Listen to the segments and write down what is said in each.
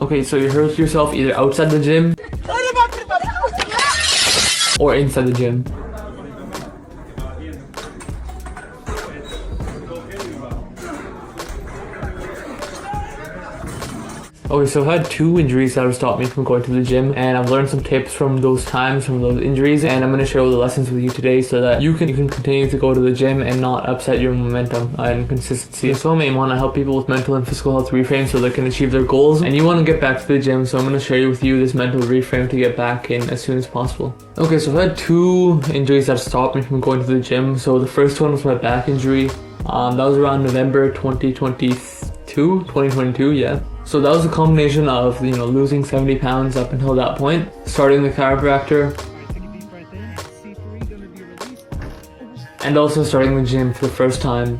Okay, so you hurt yourself either outside the gym or inside the gym. Okay, so I've had 2 injuries that have stopped me from going to the gym, and I've learned some tips from those times, from those injuries, and I'm going to share all the lessons with you today so that you can continue to go to the gym and not upset your momentum and consistency. So I want to help people with mental and physical health reframe so they can achieve their goals, and you want to get back to the gym, so I'm going to share with you this mental reframe to get back in as soon as possible. Okay, so I've had 2 injuries that stopped me from going to the gym. So the first one was my back injury. That was around November 2022, yeah. So that was a combination of, losing 70 pounds up until that point, starting the chiropractor, and also starting the gym for the first time,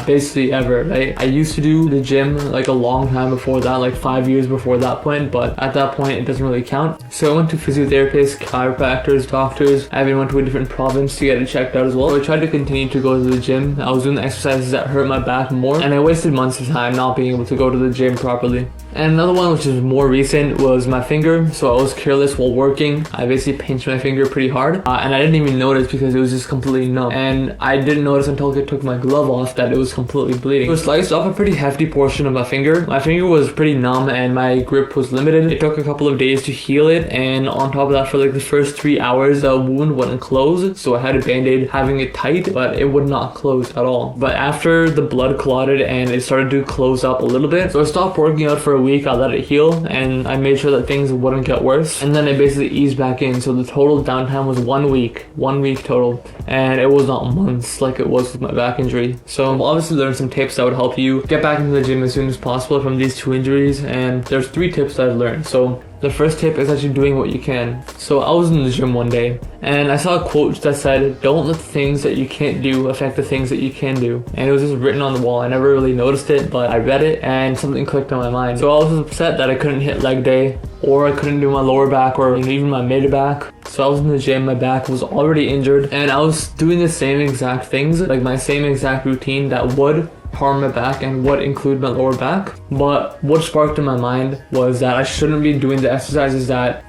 basically ever, right? I used to do the gym like a long time before that, like 5 years before that point, but at that point it doesn't really count. So I went to physiotherapists, chiropractors, doctors. I even went to a different province to get it checked out as well. So I tried to continue to go to the gym. I was doing the exercises that hurt my back more, and I wasted months of time not being able to go to the gym properly. And another one, which is more recent, was my finger. So I was careless while working. I basically pinched my finger pretty hard, and I didn't even notice because it was just completely numb. And I didn't notice until I took my glove off that it was completely bleeding. It was sliced off a pretty hefty portion of my finger. My finger was pretty numb and my grip was limited. It took a couple of days to heal it, and on top of that, for like the first 3 hours, the wound wouldn't close. So I had a band-aid having it tight, but it would not close at all. But after the blood clotted and it started to close up a little bit, so I stopped working out for a week. I let it heal and I made sure that things wouldn't get worse, and then I basically eased back in. So the total downtime was 1 week total, and it was not months like it was with my back injury. So I've obviously learned some tips that would help you get back into the gym as soon as possible from these 2 injuries, and there's 3 tips that I've learned. So the first tip is actually doing what you can. So I was in the gym one day and I saw a quote that said, "Don't let the things that you can't do affect the things that you can do." And it was just written on the wall. I never really noticed it, but I read it and something clicked on my mind. So I was upset that I couldn't hit leg day, or I couldn't do my lower back, or even my mid back. So I was in the gym, my back was already injured, and I was doing the same exact things, like my same exact routine that would harm my back and would include my lower back. But what sparked in my mind was that I shouldn't be doing the exercises that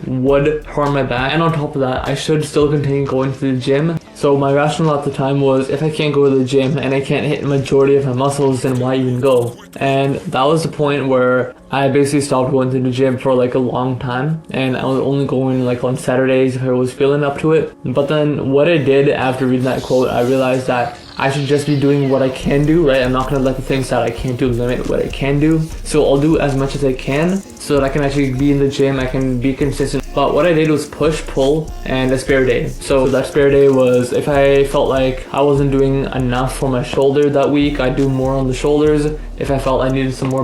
would harm my back, and on top of that, I should still continue going to the gym. So my rationale at the time was, if I can't go to the gym and I can't hit the majority of my muscles, then why even go? And that was the point where I basically stopped going to the gym for like a long time, and I was only going like on Saturdays if I was feeling up to it. But then what I did after reading that quote, I realized that I should just be doing what I can do, right? I'm not going to let the things that I can't do limit what I can do. So I'll do as much as I can so that I can actually be in the gym, I can be consistent. But what I did was push, pull, and a spare day. So that spare day was, if I felt like I wasn't doing enough for my shoulder that week, I'd do more on the shoulders. If I felt I needed some more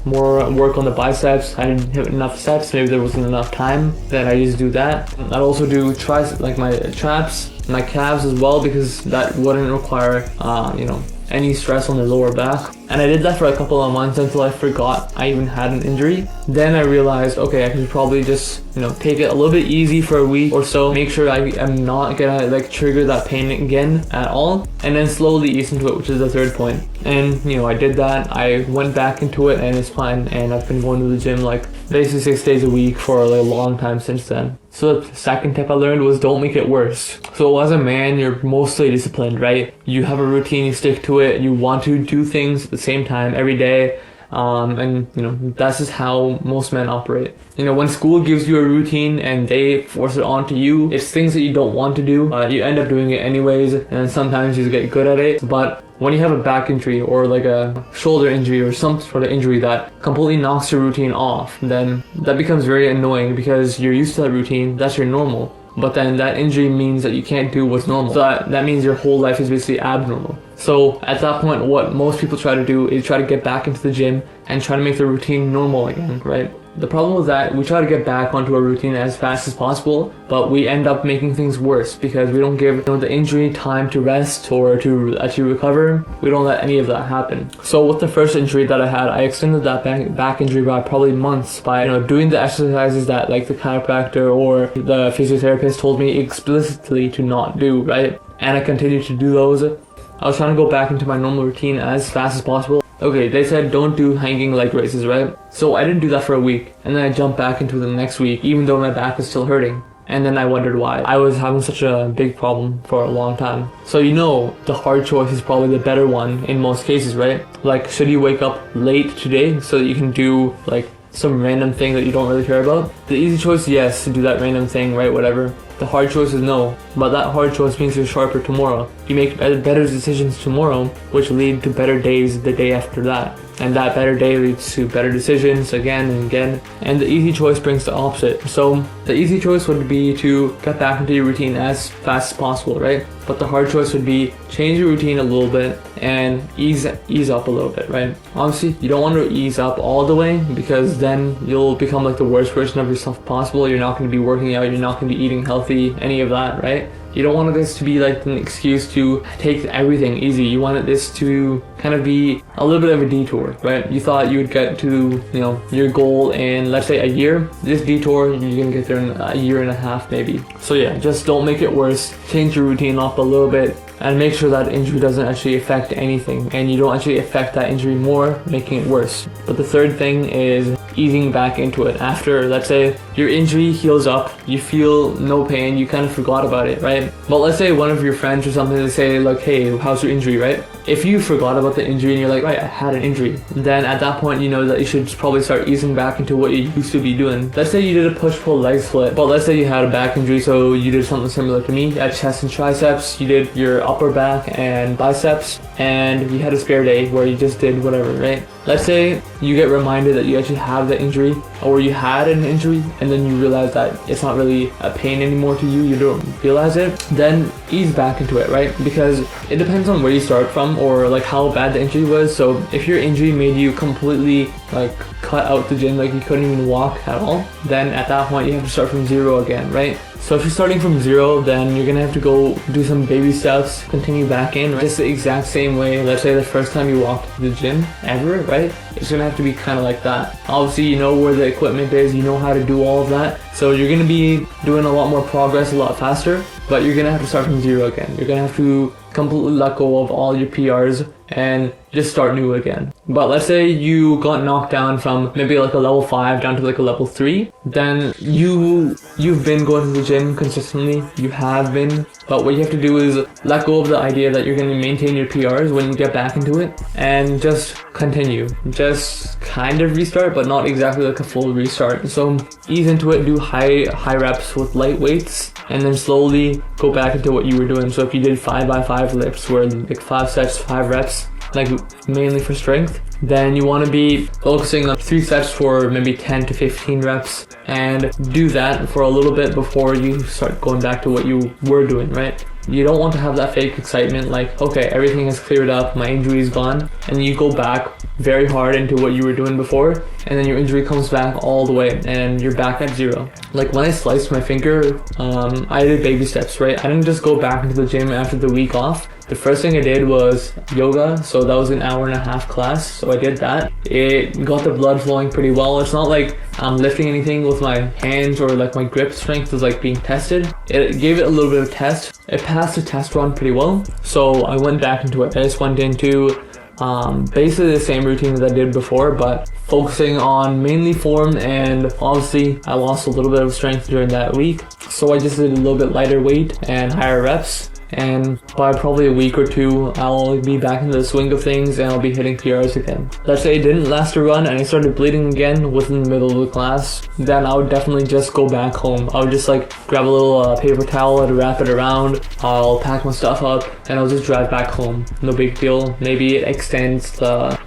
more work on the biceps, I didn't hit enough sets, maybe there wasn't enough time, then I just do that. I'd also do my traps, my calves as well, because that wouldn't require any stress on the lower back. And I did that for a couple of months until I forgot I even had an injury. Then I realized, okay, I could probably just take it a little bit easy for a week or so, make sure I am not gonna trigger that pain again at all, and then slowly ease into it, which is the third point. And I did that. I went back into it and it's fine, and I've been going to the gym basically 6 days a week for a long time since then. So the second tip I learned was, don't make it worse. So as a man, you're mostly disciplined, right? You have a routine, you stick to it, you want to do things at the same time every day. And that's just how most men operate. When school gives you a routine and they force it onto you, it's things that you don't want to do. You end up doing it anyways, and sometimes you get good at it. But when you have a back injury or like a shoulder injury or some sort of injury that completely knocks your routine off, then that becomes very annoying because you're used to that routine, that's your normal. But then that injury means that you can't do what's normal. So that means your whole life is basically abnormal. So at that point, what most people try to do is try to get back into the gym and try to make the routine normal again, right? The problem with that, we try to get back onto a routine as fast as possible, but we end up making things worse because we don't give the injury time to rest or to actually recover. We don't let any of that happen. So with the first injury that I had, I extended that back injury by probably months by doing the exercises that the chiropractor or the physiotherapist told me explicitly to not do, right? And I continued to do those. I was trying to go back into my normal routine as fast as possible. Okay, they said don't do hanging leg raises, right? So I didn't do that for a week, and then I jumped back into the next week, even though my back was still hurting. And then I wondered why. I was having such a big problem for a long time. So the hard choice is probably the better one in most cases, right? Like, should you wake up late today so that you can do like some random thing that you don't really care about? The easy choice, yes, to do that random thing, right? Whatever. The hard choice is no. But that hard choice means you're sharper tomorrow. You make better decisions tomorrow, which lead to better days the day after that. And that better day leads to better decisions again and again. And the easy choice brings the opposite. So the easy choice would be to get back into your routine as fast as possible, right? But the hard choice would be change your routine a little bit and ease up a little bit, right? Obviously, you don't want to ease up all the way, because then you'll become like the worst version of yourself possible. You're not going to be working out. You're not going to be eating healthy, any of that, right? You don't want this to be like an excuse to take everything easy. You wanted this to kind of be a little bit of a detour, right? You thought you would get to, your goal in, let's say, a year. This detour, you're gonna get there in a year and a half, maybe. So yeah, just don't make it worse. Change your routine up a little bit and make sure that injury doesn't actually affect anything, and you don't actually affect that injury more, making it worse. But the third thing is easing back into it. After, let's say, your injury heals up, you feel no pain, you kind of forgot about it, right? But let's say one of your friends or something, they say like, hey, how's your injury, right? If you forgot about the injury and you're like, right, I had an injury, then at that point, you know that you should probably start easing back into what you used to be doing. Let's say you did a push-pull leg split, but let's say you had a back injury, so you did something similar to me. At chest and triceps, you did your upper back and biceps, and you had a spare day where you just did whatever, right? Let's say you get reminded that you actually have the injury, or you had an injury, and then you realize that it's not really a pain anymore to you, you don't realize it, then ease back into it, right? Because it depends on where you start from, or like how bad the injury was. So if your injury made you completely like cut out the gym, like you couldn't even walk at all, then at that point you have to start from zero again, right? So if you're starting from zero, then you're gonna have to go do some baby steps, continue back in, right? Just the exact same way. Let's say the first time you walked to the gym ever, right? It's gonna have to be kind of like that. Obviously, you know where the equipment is, you know how to do all of that. So you're gonna be doing a lot more progress a lot faster, but you're gonna have to start from zero again. You're gonna have to completely let go of all your PRs and just start new again. But let's say you got knocked down from maybe like a level 5 down to like a level 3, then you've been going to the gym consistently, you have been, but what you have to do is let go of the idea that you're going to maintain your PRs when you get back into it, and just continue. Just kind of restart, but not exactly like a full restart. So ease into it, do high reps with light weights, and then slowly go back into what you were doing. So if you did 5x5 lifts, where like 5 sets, 5 reps, like mainly for strength, then you want to be focusing on 3 sets for maybe 10 to 15 reps, and do that for a little bit before you start going back to what you were doing, right? You don't want to have that fake excitement like, okay, everything has cleared up, my injury is gone, and you go back very hard into what you were doing before, and then your injury comes back all the way and you're back at zero. Like when I sliced my finger, I did baby steps, right? I didn't just go back into the gym after the week off. The first thing I did was yoga, so that was an 1.5-hour class, so I did that. It got the blood flowing pretty well. It's not like I'm lifting anything with my hands, or like my grip strength is like being tested. It gave it a little bit of test. It passed the test run pretty well, so I went back into it. I just went into basically the same routine as I did before, but focusing on mainly form, and obviously I lost a little bit of strength during that week, so I just did a little bit lighter weight and higher reps. And by probably a week or 2, I'll be back in the swing of things and I'll be hitting PRs again. Let's say it didn't last a run and I started bleeding again within the middle of the class, then I would definitely just go back home. I would just like grab a little paper towel and wrap it around. I'll pack my stuff up and I'll just drive back home. No big deal. Maybe it extends the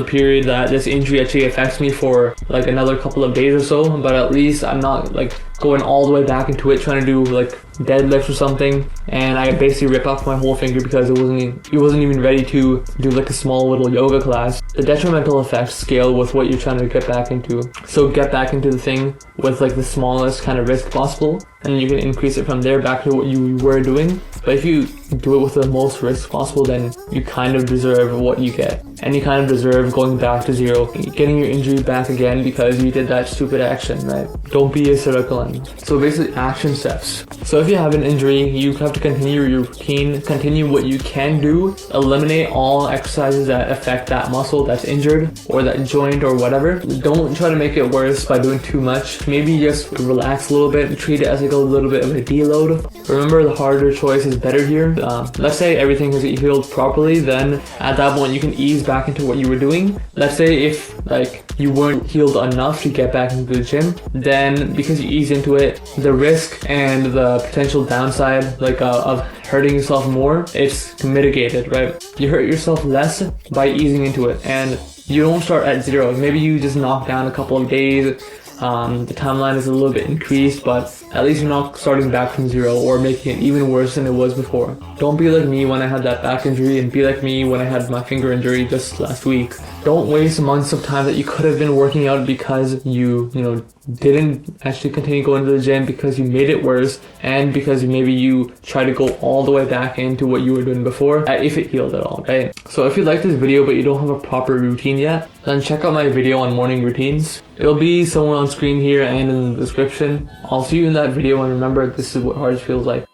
period that this injury actually affects me for like another couple of days or so, but at least I'm not like going all the way back into it trying to do like deadlifts or something, and I basically rip off my whole finger because it wasn't even ready to do like a small little yoga class. The detrimental effects scale with what you're trying to get back into. So get back into the thing with like the smallest kind of risk possible, and you can increase it from there back to what you were doing. But if you do it with the most risk possible, then you kind of deserve what you get. any kind of reserve going back to zero, getting your injury back again because you did that stupid action, right? Don't be a circling. So basically action steps. So if you have an injury, you have to continue your routine, continue what you can do, eliminate all exercises that affect that muscle that's injured or that joint or whatever. Don't try to make it worse by doing too much. Maybe just relax a little bit, treat it as like a little bit of a deload. Remember, the harder choice is better here. Let's say everything is healed properly, then at that point you can ease back into what you were doing. Let's say if like you weren't healed enough to get back into the gym, then because you ease into it, the risk and the potential downside like of hurting yourself more, it's mitigated, right? You hurt yourself less by easing into it, and you don't start at zero. Maybe you just knock down a couple of days. The timeline is a little bit increased, but at least you're not starting back from zero or making it even worse than it was before. Don't be like me when I had that back injury, and be like me when I had my finger injury just last week. Don't waste months of time that you could have been working out because you didn't actually continue going to the gym, because you made it worse, and because maybe you try to go all the way back into what you were doing before, if it healed at all, right? So if you like this video but you don't have a proper routine yet, then check out my video on morning routines. It'll be somewhere on screen here and in the description. I'll see you in that video, and remember, this is what hard feels like.